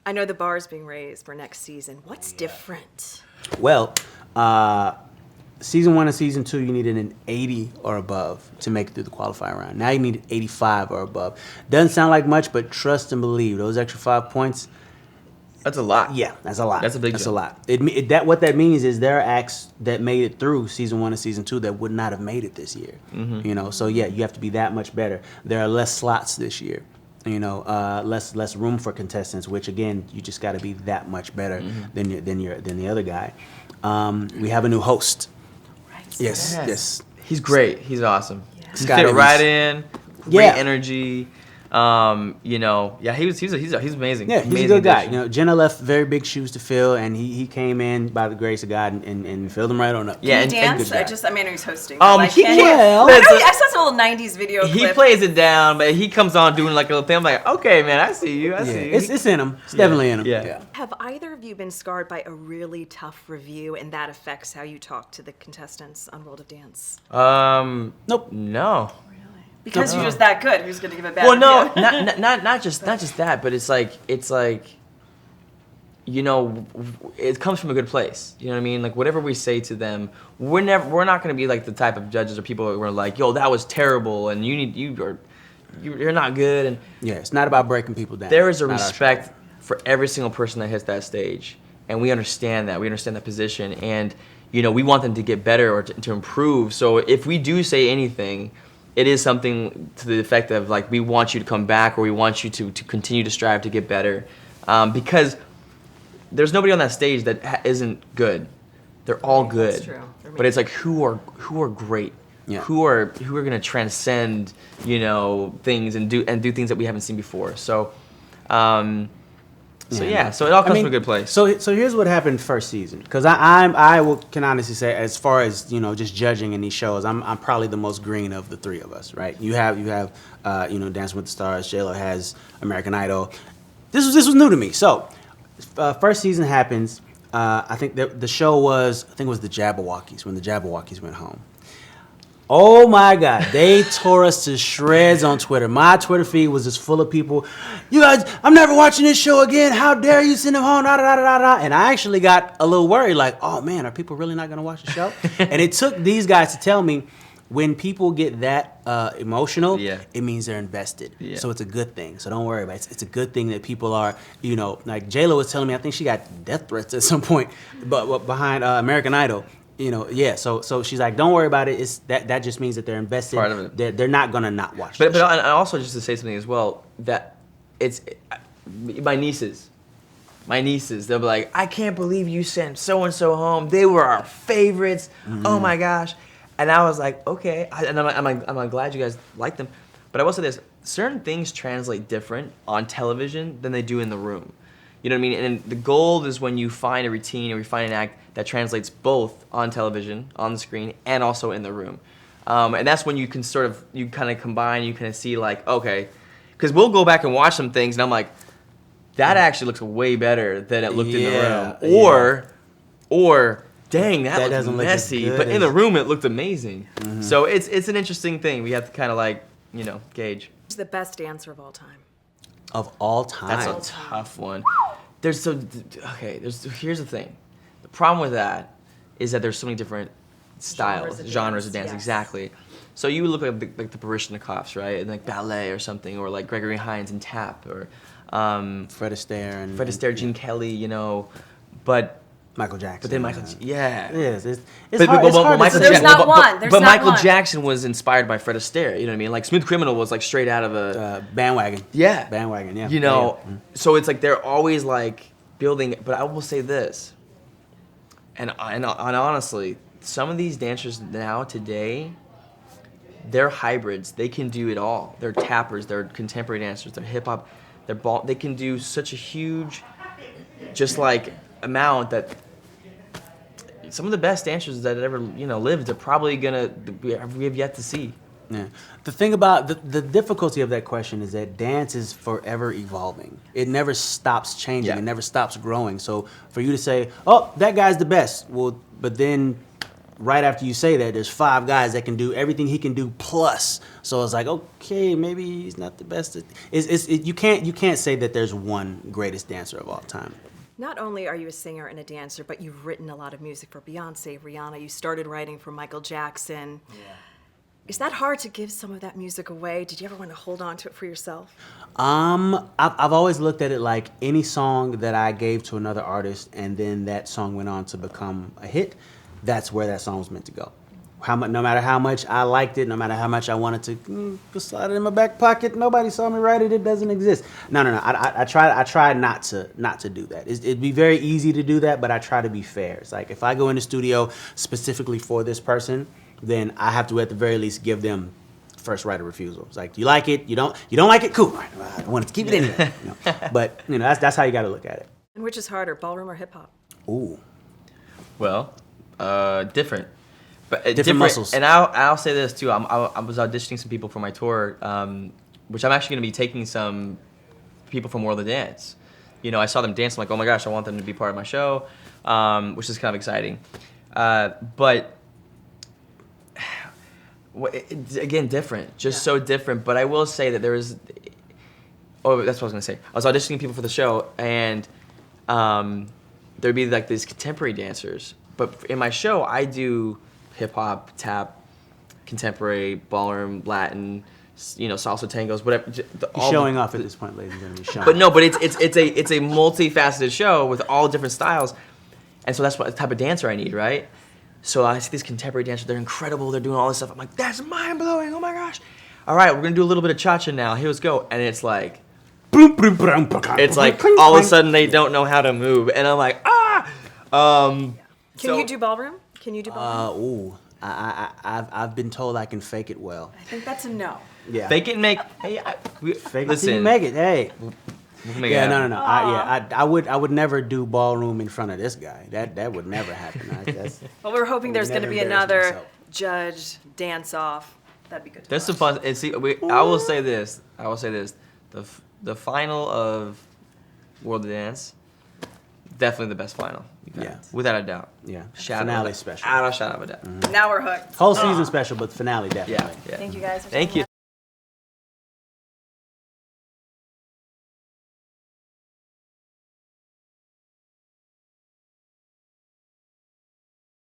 I know the bar is being raised for next season. What's different? Well, season 1 and season 2, you needed an 80 or above to make it through the qualifying round. Now you need 85 or above. Doesn't sound like much, but trust and believe, those extra 5 points. That's a lot. Yeah, that's a lot. That's a big That's jump. a lot. What that means is there are acts that made it through season 1 and season 2 that would not have made it this year. Mm-hmm. You know, so yeah, you have to be that much better. There are less slots this year. You know, less room for contestants, which again, you just got to be that much better than the other guy. We have a new host. Right. Yes. He's great. He's awesome. Yeah. He Scott fit Evans. right in. Great Yeah. energy. You know, yeah, he's amazing. Yeah, he's amazing a good guy. addition. You know, Jenna left very big shoes to fill, and he came in by the grace of God and filled them right on up. Yeah, Can he and dance? good guy. I mean, he's hosting. He can. Well, I know I saw some little '90s video He clip. plays it down, but he comes on doing like a little thing. I'm like, okay, man, I see you. I Yeah, see you. it's in him. It's definitely in him. Yeah. Have either of you been scarred by a really tough review, and that affects how you talk to the contestants on World of Dance? Nope. No. Because you're just that good. Who's going to give a bad Well, no, review? not just that, but it's like, you know, it comes from a good place. You know what I mean? Like whatever we say to them, we're not going to be like the type of judges or people who are like, yo, that was terrible, and you're not good. And Yeah, it's not about breaking people down. there is a Not our respect for every single person that hits that stage, and we understand that. We understand that position, and you know, we want them to get better or to improve. So if we do say anything, it is something to the effect of like, we want you to come back, or we want you to continue to strive to get better, because there's nobody on that stage that isn't good. They're all good. That's true. But it's like who are great, Yeah. who are gonna transcend, you know, things and do things that we haven't seen before. So, so it all comes from a good place. So here's what happened first season, because can honestly say, as far as you know, just judging in these shows, I'm probably the most green of the three of us, right? You have Dancing with the Stars. J-Lo has American Idol. This was new to me. So first season happens. I think the show was the Jabberwockies, when the Jabberwockies went home. Oh my God, they tore us to shreds on Twitter. My Twitter feed was just full of people. You guys, I'm never watching this show again. How dare you send them home? Da, da, da, da, da. And I actually got a little worried, like, oh man, are people really not going to watch the show? And it took these guys to tell me, when people get that emotional, it means they're invested. Yeah. So it's a good thing. So don't worry about it. It's a good thing that people are, you know, like J-Lo was telling me, I think she got death threats at some point, but behind American Idol. You know, yeah. So she's like, don't worry about it. It's that just means that they're invested. Part of it. They're not gonna not watch. But and also just to say something as well, that it's my nieces, they'll be like, I can't believe you sent so and so home. They were our favorites. Mm-hmm. Oh my gosh. And I was like, okay. And I'm glad you guys like them. But I will say this: certain things translate different on television than they do in the room. You know what I mean? And the gold is when you find a routine or you find an act that translates both on television, on the screen, and also in the room. And that's when you can you kind of combine, you kind of see like, okay, because we'll go back and watch some things and I'm like, that actually looks way better than it looked in the room. Or dang, that looks doesn't look as messy, good but in as- the room it looked amazing. Mm-hmm. So it's an interesting thing. We have to kind of like, you know, gauge. Who's the best dancer of all time? Of all time. That's a tough one. Here's the thing. The problem with that is that there's so many different styles, genres of dance. Yes. Exactly. So you look at the Parishnikovs, right, and like ballet or something, or like Gregory Hines and tap, or Fred Astaire, Gene Kelly, you know, but Michael Jackson. But then Michael, yeah. Yes, it's But hard. It's hard to Michael say. There's not one. There's but not Michael one. Jackson was inspired by Fred Astaire. You know what I mean? Like Smooth Criminal was like straight out of a Bandwagon. Yeah. Bandwagon. Yeah. You know, Yeah. so it's like they're always like building. But I will say this, and honestly, some of these dancers now today, they're hybrids. They can do it all. They're tappers. They're contemporary dancers. They're hip hop. They can do such a huge, just like amount that. Some of the best dancers that ever lived are probably we have yet to see. Yeah. The thing about the difficulty of that question is that dance is forever evolving. It never stops changing. Yeah. It never stops growing. So for you to say, "Oh, that guy's the best," well, but then right after you say that, there's 5 guys that can do everything he can do plus. So it's like, okay, maybe he's not the best. You can't say that there's one greatest dancer of all time. Not only are you a singer and a dancer, but you've written a lot of music for Beyonce, Rihanna. You started writing for Michael Jackson. Yeah. Is that hard to give some of that music away? Did you ever want to hold on to it for yourself? I've always looked at it like any song that I gave to another artist and then that song went on to become a hit, that's where that song was meant to go. No matter how much I liked it, no matter how much I wanted to just slide it in my back pocket, nobody saw me write it, it doesn't exist. No. I try not to do that. It'd be very easy to do that, but I try to be fair. It's like if I go in the studio specifically for this person, then I have to at the very least give them first right of refusal. It's like, you like it, you don't like it, cool. Right, I want to keep it anyway. But that's how you got to look at it. And which is harder, ballroom or hip hop? Ooh. Well, different. But different muscles. And I'll say this too. I was auditioning some people for my tour, which I'm actually going to be taking some people from World of Dance. I saw them dance. I'm like, oh my gosh, I want them to be part of my show, which is kind of exciting. But again, different, just so different. But I will say that there is. Oh, that's what I was gonna say. I was auditioning people for the show, and there'd be like these contemporary dancers. But in my show, I do hip hop, tap, contemporary, ballroom, Latin, salsa, tangos, whatever. You're showing off at this point, ladies and gentlemen. But it's a multifaceted show with all different styles, and so that's what type of dancer I need, right? So I see these contemporary dancers, they're incredible, they're doing all this stuff. I'm like, that's mind-blowing, oh my gosh. All right, we're gonna do a little bit of cha-cha now, here let's go. And it's like, it's like all of a sudden they don't know how to move. And I'm like, ah! Can you do ballroom? I've been told I can fake it well. I think that's a no. Yeah. Fake it and make, hey, fake listen. it till you make it, hey. Yeah, no. I would never do ballroom in front of this guy. That would never happen. Well, we're hoping there's going to be another judge dance off. That'd be good. There's some fun. And see, I will say this. The final of World of Dance, definitely the best final. Yeah, without a doubt. Yeah, Finale special. Out of a doubt. Now we're hooked. Whole season special, but finale definitely. Yeah. Thank you guys. Thank you.